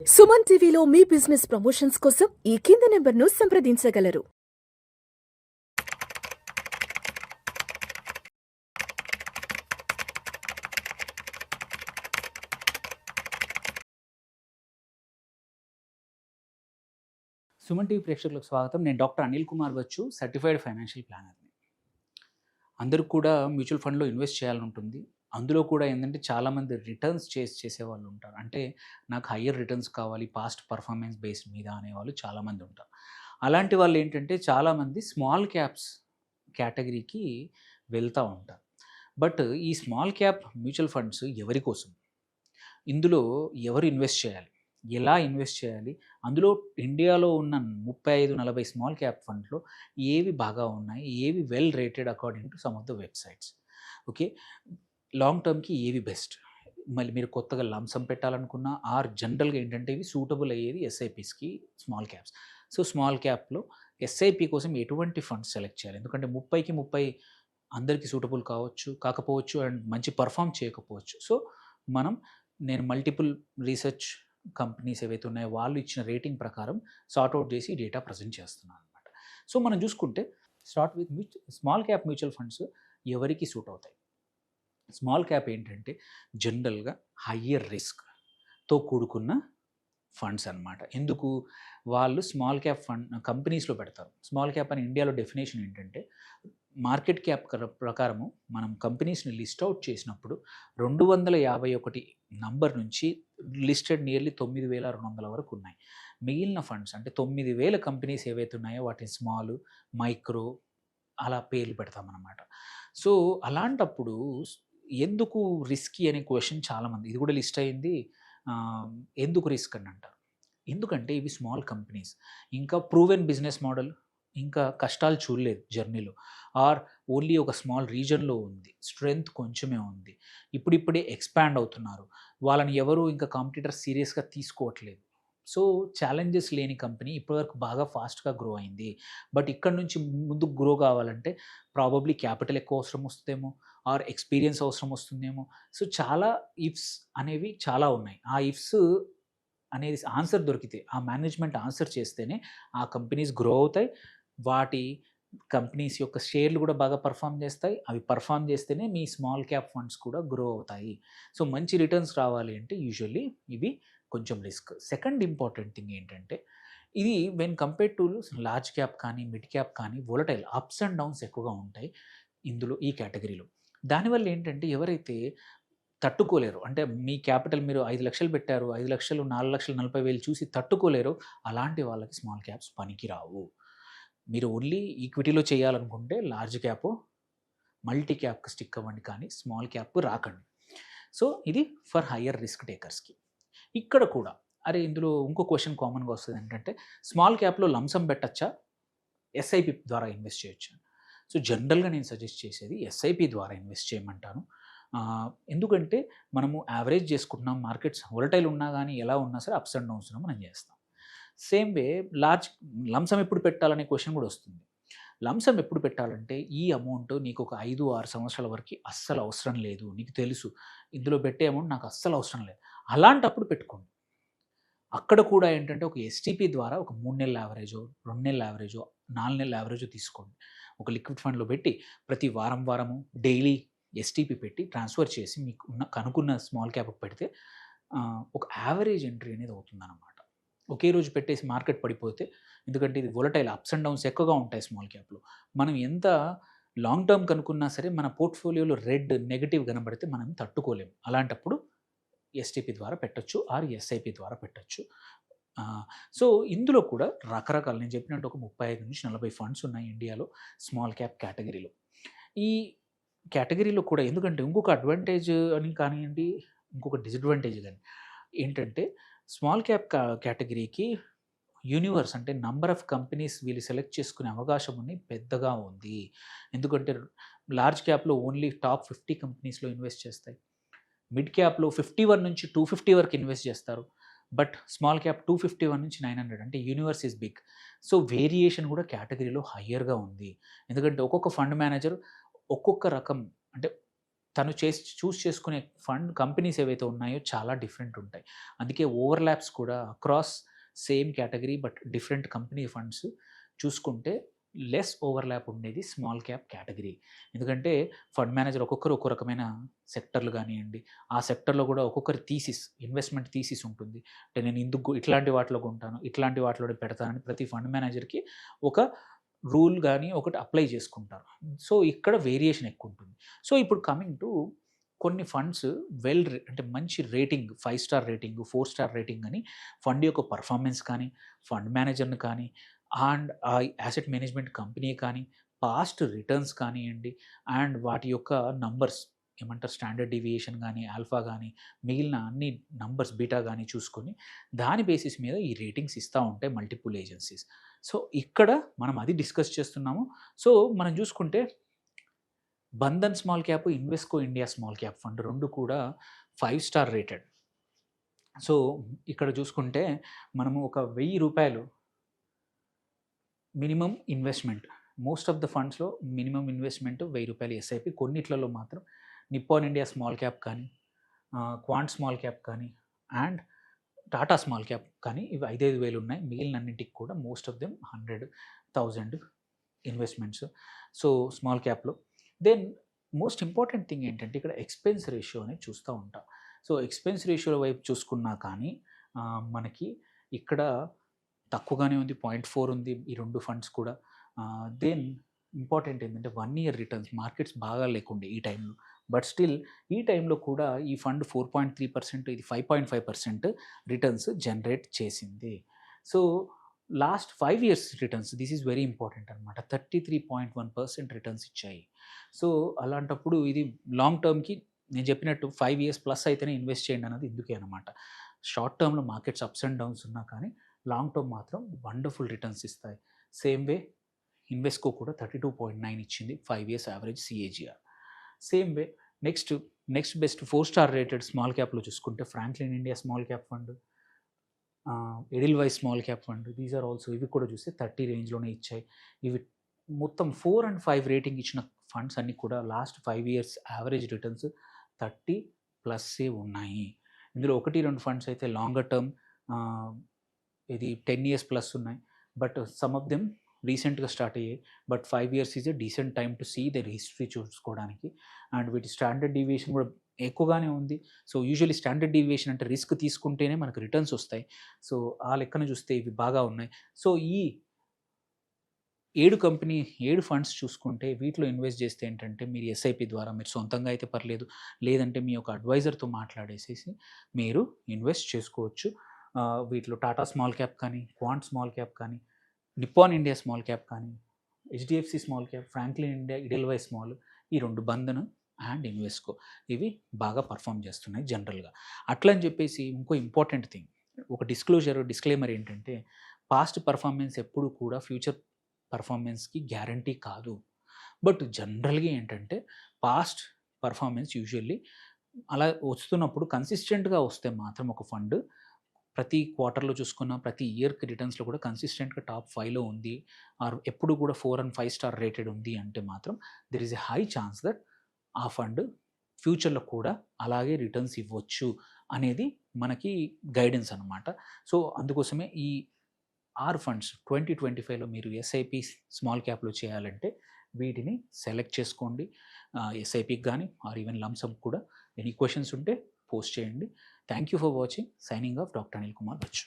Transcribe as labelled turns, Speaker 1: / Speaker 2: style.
Speaker 1: సుమన్ టీవీలో మీ business promotions కోసం ఈ కింది నెంబర్ను సంప్రదించగలరు.
Speaker 2: సుమన్ టీవీ ప్రేక్షకులకు స్వాగతం. నేను డాక్టర్ అనిల్ కుమార్ వచ్చు, సర్టిఫైడ్ ఫైనాన్షియల్ ప్లానర్ని. అందరూ కూడా మ్యూచువల్ ఫండ్లో ఇన్వెస్ట్ చేయాలని ఉంటుంది. అందులో కూడా ఏంటంటే చాలామంది రిటర్న్స్ చేసేవాళ్ళు ఉంటారు. అంటే నాకు హయ్యర్ రిటర్న్స్ కావాలి, పాస్ట్ పర్ఫార్మెన్స్ బేస్డ్ మీద అనేవాళ్ళు చాలామంది ఉంటారు. అలాంటి వాళ్ళు ఏంటంటే చాలామంది స్మాల్ క్యాప్స్ కేటగిరీకి వెళ్తూ ఉంటారు. బట్ ఈ స్మాల్ క్యాప్ మ్యూచువల్ ఫండ్స్ ఎవరి కోసం? ఇందులో ఎవరు ఇన్వెస్ట్ చేయాలి? ఎలా ఇన్వెస్ట్ చేయాలి? అందులో ఇండియాలో ఉన్న 35-40 స్మాల్ క్యాప్ ఫండ్స్‌లో ఏవి బాగా ఉన్నాయి? ఏవి well rated according to some of the websites. Okay. Long టర్మ్‌కి ఏవి బెస్ట్? మళ్ళీ మీరు కొత్తగా లంసమ్ పెట్టాలనుకున్నా జనరల్‌గా ఏంటంటే ఇవి సూటబుల్ అయ్యేది ఎస్ఐపీస్‌కి స్మాల్ క్యాప్స్. సో, స్మాల్ క్యాప్‌లో ఎస్ఐపీ కోసం ఎటువంటి ఫండ్స్ సెలెక్ట్ చేయాలి? ఎందుకంటే 30కి 30 అందరికీ సూటబుల్ కాకపోవచ్చు అండ్ మంచి పర్ఫార్మ్ చేయకపోవచ్చు. సో, నేను మల్టిపుల్ రీసెర్చ్ కంపెనీస్ ఏవైతే ఉన్నాయో వాళ్ళు ఇచ్చిన రేటింగ్ ప్రకారం సార్ట్ అవుట్ చేసి డేటా ప్రజెంట్ చేస్తున్నాను అనమాట. సో, మనం చూసుకుంటే start with small cap mutual funds ఎవరికి సూట్ అవుతాయి? స్మాల్ క్యాప్ ఏంటంటే జనరల్గా హయ్యర్ రిస్క్తో కూడుకున్న ఫండ్స్ అనమాట. ఎందుకు? వాళ్ళు స్మాల్ క్యాప్ ఫండ్ కంపెనీస్లో పెడతారు. స్మాల్ క్యాప్ అని ఇండియాలో డెఫినేషన్ ఏంటంటే మార్కెట్ క్యాప్ ప్రకారము మనం కంపెనీస్ని లిస్ట్ అవుట్ చేసినప్పుడు 251 నంబర్ నుంచి లిస్టెడ్ నియర్లీ 9,200 వరకు ఉన్నాయి. మిగిలిన ఫండ్స్ అంటే 9,000 కంపెనీస్ ఏవైతే ఉన్నాయో వాటిని స్మాల్, మైక్రో అలా పేర్లు పెడతామన్నమాట. సో, అలాంటప్పుడు ఎందుకు రిస్కీ అనే క్వశ్చన్ చాలామంది, ఇది కూడా లిస్ట్ అయింది. ఎందుకు రిస్క్ అని అంటారు. ఎందుకంటే ఇవి స్మాల్ కంపెనీస్, ఇంకా ప్రూవెన్ బిజినెస్ మోడల్, ఇంకా కష్టాలు చూడలేదు జర్నీలో, ఓన్లీ ఒక స్మాల్ రీజన్లో ఉంది, స్ట్రెంగ్త్ కొంచెమే ఉంది, ఇప్పుడిప్పుడే ఎక్స్పాండ్ అవుతున్నారు, వాళ్ళని ఎవరు ఇంకా కాంపిటీటర్స్ సీరియస్గా తీసుకోవట్లేదు. సో, ఛాలెంజెస్ లేని కంపెనీ ఇప్పటివరకు బాగా ఫాస్ట్గా గ్రో అయింది. బట్ ఇక్కడ నుంచి ముందుకు గ్రో కావాలంటే ప్రాబబ్లీ క్యాపిటల్ ఎక్కువ అవసరం వస్తుందేమో, ఎక్స్పీరియన్స్ అవసరం వస్తుందేమో. సో, చాలా ఇఫ్స్ అనేవి చాలా ఉన్నాయి. ఆ ఇఫ్స్ అనేది ఆన్సర్ దొరికితే, ఆ మేనేజ్మెంట్ ఆన్సర్ చేస్తేనే ఆ కంపెనీస్ గ్రో అవుతాయి. వాటి కంపెనీస్ యొక్క షేర్లు కూడా బాగా పర్ఫామ్ చేస్తాయి. అవి పర్ఫామ్ చేస్తేనే మీ స్మాల్ క్యాప్ ఫండ్స్ కూడా గ్రో అవుతాయి. సో, మంచి రిటర్న్స్ రావాలి అంటే యూజువల్లీ ఇవి కొంచెం రిస్క్. సెకండ్ ఇంపార్టెంట్ థింగ్ ఏంటంటే ఇది when compared to large cap కానీ, మిడ్ క్యాప్ కానీ వోలటైల్ అప్స్ అండ్ డౌన్స్ ఎక్కువగా ఉంటాయి ఇందులో, ఈ కేటగిరీలో. దానివల్ల ఏంటంటే ఎవరైతే తట్టుకోలేరు, అంటే మీ క్యాపిటల్ మీరు 5,00,000 పెట్టారు, 5,00,000, 4,40,000 చూసి తట్టుకోలేరు, అలాంటి వాళ్ళకి స్మాల్ క్యాప్స్ పనికిరావు. మీరు ఓన్లీ ఈక్విటీలో చేయాలనుకుంటే లార్జ్ క్యాప్, మల్టీ క్యాప్కి స్టిక్ అవ్వండి, కానీ స్మాల్ క్యాప్ రాకండి. సో, ఇది ఫర్ హయ్యర్ రిస్క్ టేకర్స్కి. ఇక్కడ కూడా ఇందులో ఇంకో క్వశ్చన్ కామన్గా వస్తుంది ఏంటంటే స్మాల్ క్యాప్లో లంసమ్ పెట్టచ్చా, ఎస్ఐపి ద్వారా ఇన్వెస్ట్ చేయొచ్చా? సో, జనరల్గా నేను సజెస్ట్ చేసేది ఎస్ఐపి ద్వారా ఇన్వెస్ట్ చేయమంటాను. ఎందుకంటే మనము యావరేజ్ చేసుకుంటున్నాం, మార్కెట్స్ వోలటైల్ ఉన్నా కానీ ఎలా ఉన్నా సరే అప్స్ అండ్ డౌన్స్ మనం చేస్తాం. సేమ్ వే లంసమ్ ఎప్పుడు పెట్టాలనే క్వశ్చన్ కూడా వస్తుంది. లంసమ్ ఎప్పుడు పెట్టాలంటే ఈ అమౌంట్ నీకు ఒక 5-6 సంవత్సరాల వరకు అస్సలు అవసరం లేదు, నీకు తెలుసు ఇందులో పెట్టే అమౌంట్ నాకు అస్సలు అవసరం లేదు, అలాంటప్పుడు పెట్టుకోండి. అక్కడ కూడా ఏంటంటే ఒక ఎస్టీపీ ద్వారా ఒక 3 నెలల యావరేజో, 2 నెలల యావరేజో, 4 నెలల యావరేజో తీసుకోండి. ఒక లిక్విడ్ ఫండ్లో పెట్టి ప్రతి వారము డైలీ ఎస్టీపీ పెట్టి ట్రాన్స్ఫర్ చేసి మీకు కనుక్కున్న స్మాల్ క్యాప్కి పెడితే ఒక యావరేజ్ ఎంట్రీ అనేది అవుతుందన్నమాట. ఒకే రోజు పెట్టేసి మార్కెట్ పడిపోతే, ఎందుకంటే ఇది వోలటైల్ అప్స్ అండ్ డౌన్స్ ఎక్కువగా ఉంటాయి స్మాల్ క్యాప్లో, మనం ఎంత లాంగ్ టర్మ్ కనుక్కున్నా సరే మన పోర్ట్ఫోలియోలో నెగటివ్ కనబడితే మనం తట్టుకోలేము. అలాంటప్పుడు ఎస్టీపీ ద్వారా పెట్టొచ్చు, ఎస్ఐపి ద్వారా పెట్టొచ్చు. సో, ఇందులో కూడా రకరకాలు నేను చెప్పినట్టు ఒక 35-40 ఫండ్స్ ఉన్నాయి ఇండియాలో స్మాల్ క్యాప్ కేటగిరీలో. ఈ కేటగిరీలో కూడా ఎందుకంటే ఇంకొక అడ్వాంటేజ్ అని కానివ్వండి, ఇంకొక డిసడ్వాంటేజ్ కానీ ఏంటంటే స్మాల్ క్యాప్ కేటగిరీకి యూనివర్స్ అంటే నంబర్ ఆఫ్ కంపెనీస్ వీళ్ళు సెలెక్ట్ చేసుకునే అవకాశం పెద్దగా ఉంది. ఎందుకంటే లార్జ్ క్యాప్లో ఓన్లీ టాప్ 50 కంపెనీస్లో ఇన్వెస్ట్ చేస్తాయి. మిడ్ క్యాప్లో 51 నుంచి 250 వరకు ఇన్వెస్ట్ చేస్తారు. బట్ స్మాల్ క్యాప్ 251 నుంచి 900, అంటే universe is big. So, variation కూడా కేటగిరీలో హయ్యర్గా ఉంది. ఎందుకంటే ఒక్కొక్క ఫండ్ మేనేజర్ ఒక్కొక్క రకం, అంటే తను చూస్ చేసుకునే ఫండ్ కంపెనీస్ ఏవైతే ఉన్నాయో చాలా డిఫరెంట్ ఉంటాయి. అందుకే ఓవర్‌లాప్స్ కూడా across same category but different company funds చూసుకుంటే లెస్ ఓవర్‌లాప్ ఉండేది స్మాల్ క్యాప్ కేటగరీ. ఎందుకంటే ఫండ్ మేనేజర్ ఒక్కొక్కరు ఒక్కో రకమైన సెక్టర్‌లు గానియండి, ఆ సెక్టర్‌లో కూడా ఒక్కొక్కరి ఇన్వెస్ట్‌మెంట్ థీసిస్ ఉంటుంది. అంటే నేను ఇందుకు ఇట్లాంటి వాటిలో కొంటాను, ఇట్లాంటి వాటిలోనే పెడతానని ప్రతి ఫండ్ మేనేజర్‌కి ఒక రూల్ గాని ఒకటి అప్లై చేసుకుంటారు. సో, ఇక్కడ వేరియేషన్ ఎక్కువుంటుంది. సో, ఇప్పుడు కమింగ్ టు కొన్ని ఫండ్స్ అంటే మంచి rating 5 star rating, 4 star rating అని ఫండ్ యొక్క పర్ఫార్మెన్స్ కానీ, ఫండ్ మేనేజర్‌ని కానీ అండ్ ఆ అసెట్ మేనేజ్మెంట్ కంపెనీ కానీ, పాస్ట్ రిటర్న్స్ కానియండి అండ్ వాటి యొక్క నంబర్స్ ఏమంటారు స్టాండర్డ్ డీవియేషన్ గానీ, ఆల్ఫా గానీ, మిగిలిన అన్ని నంబర్స్ బీటా గానీ చూసుకొని దాని బేసిస్ మీద ఈ రేటింగ్స్ ఇస్తా ఉంటాయి మల్టిపుల్ ఏజెన్సీస్. సో, ఇక్కడ మనం అది డిస్కస్ చేస్తున్నాము. సో, మనం చూసుకుంటే Bandhan small cap, Invesco India small cap fund 2 కూడా 5 స్టార్ రేటెడ్. సో, ఇక్కడ చూసుకుంటే మనము ఒక రూ. 1000 minimum investment. Most of the ఫండ్స్‌లో మినిమమ్ ఇన్వెస్ట్‌మెంట్ రూ. 1000 ఎస్ఐపి. కొన్నిట్లలో మాత్రం నిప్పాన్ ఇండియా స్మాల్ క్యాప్ కానీ, క్వాంట్ స్మాల్ క్యాప్ కానీ అండ్ టాటా స్మాల్ క్యాప్ కానీ ఇవి 5,5,000 ఉన్నాయి. మిగిలినన్నింటికి కూడా most of them 100, 1000 investments. So, small క్యాప్‌లో. దెన్ మోస్ట్ ఇంపార్టెంట్ థింగ్ ఏంటంటే ఇక్కడ ఎక్స్‌పెన్స్ రేషియో అనేది చూస్తూ ఉంటాం. సో, ఎక్స్‌పెన్స్ రేషియో వైపు చూసుకున్నా కానీ మనకి ఇక్కడ తక్కువగానే ఉంది. 0.4 ఉంది ఈ 2 ఫండ్స్ కూడా. దెన్ ఇంపార్టెంట్ ఏంటంటే 1 ఇయర్ రిటర్న్స్ మార్కెట్స్ బాగా లేకుండే ఈ టైంలో. బట్ స్టిల్ ఈ టైంలో కూడా ఈ ఫండ్ 4.3%, ఇది 5.5% రిటర్న్స్ జనరేట్ చేసింది. So, last 5 years returns this is very important అనమాట. 33.1% రిటర్న్స్ ఇచ్చాయి. సో, అలాంటప్పుడు ఇది లాంగ్ టర్మ్‌కి నేను చెప్పినట్టు 5 ఇయర్స్ ప్లస్ అయితేనే ఇన్వెస్ట్ చేయండి అన్నది ఇందుకే అనమాట. షార్ట్ టర్మ్‌లో మార్కెట్స్ అప్స్ అండ్ డౌన్స్ ఉన్నా కానీ లాంగ్ టర్మ్ మాత్రం వండర్‌ఫుల్ రిటర్న్స్ ఇస్తాయి. సేమ్ వే ఇన్వెస్కో కూడా 32.9 ఇచ్చింది 5 years average CAGR. Same way next best 4 star rated small క్యాప్‌లో చూసుకుంటే Franklin India small cap fund, Edelweiss small cap fund these are also ఇవి కూడా చూస్తే 30 రేంజ్‌లోనే ఇచ్చాయి. ఇవి మొత్తం 4 అండ్ 5 రేటింగ్ ఇచ్చిన ఫండ్స్ అన్నీ కూడా లాస్ట్ 5 ఇయర్స్ యావరేజ్ రిటర్న్స్ 30 ప్లస్సే ఉన్నాయి. ఇందులో 1, 2 ఫండ్స్ అయితే లాంగర్ టర్మ్ ఇది 10 ఇయర్స్ ప్లస్ ఉన్నాయి. బట్ సమ్ ఆఫ్ దెమ్ రీసెంట్‌గా స్టార్ట్ అయ్యాయి. But 5 years is a decent time to see their history చూసుకోవడానికి. అండ్ వీటి స్టాండర్డ్ డీవియేషన్ కూడా ఎక్కువగానే ఉంది. సో, యూజువల్లీ స్టాండర్డ్ డీవియేషన్ అంటే రిస్క్ తీసుకుంటేనే మనకు రిటర్న్స్ వస్తాయి. సో, ఆ లెక్కన చూస్తే ఇవి బాగా ఉన్నాయి. సో, ఈ 7 ఫండ్స్ చూసుకుంటే వీటిలో ఇన్వెస్ట్ చేస్తే ఏంటంటే మీరు ఎస్ఐపి ద్వారా మీరు సొంతంగా అయితే పర్లేదు. లేదంటే మీ యొక్క అడ్వైజర్‌తో మాట్లాడేసేసి మీరు ఇన్వెస్ట్ చేసుకోవచ్చు. వీటిలో టాటా స్మాల్ క్యాప్ కానీ, క్వాంట్ స్మాల్ క్యాప్ కానీ, నిప్పాన్ ఇండియా స్మాల్ క్యాప్ కానీ, HDFC small cap, Franklin India, Edelweiss small ఈ 2 బంధన్ అండ్ ఇన్వెస్కో ఇవి బాగా పర్ఫార్మ్ చేస్తున్నాయి జనరల్‌గా. అట్లా అని చెప్పేసి ఇంకో ఇంపార్టెంట్ థింగ్ ఒక డిస్క్లైమర్ ఏంటంటే పాస్ట్ పర్ఫార్మెన్స్ ఎప్పుడు కూడా ఫ్యూచర్ పర్ఫార్మెన్స్‌కి గ్యారంటీ కాదు. బట్ జనరల్‌గా ఏంటంటే పాస్ట్ పర్ఫార్మెన్స్ యూజువల్లీ అలా వస్తున్నప్పుడు కన్సిస్టెంట్‌గా వస్తే మాత్రం ఒక ఫండ్ ప్రతి క్వార్టర్‌లో చూసుకున్న ప్రతి ఇయర్‌కి రిటర్న్స్‌లో కూడా కన్సిస్టెంట్‌గా టాప్ 5లో ఉంది. ఆర్ ఎప్పుడు కూడా 4 అండ్ 5 స్టార్ రేటెడ్ ఉంది అంటే మాత్రం there is a high chance that ఆ ఫండ్ ఫ్యూచర్‌లో కూడా అలాగే రిటర్న్స్ ఇవ్వచ్చు అనేది మనకి గైడెన్స్ అనమాట. సో, అందుకోసమే ఈ 6 ఫండ్స్ 2025లో మీరు ఎస్ఐపి స్మాల్ క్యాప్‌లో చేయాలంటే వీటిని సెలెక్ట్ చేసుకోండి. ఎస్ఐపికి గానీ ఆర్ ఈవెన్ లంప్ సమ్ కూడా ఎనీ క్వెషన్స్ ఉంటే పోస్ట్ చేయండి. Thank you for watching. Signing off doctor Anil Kumar Bachu.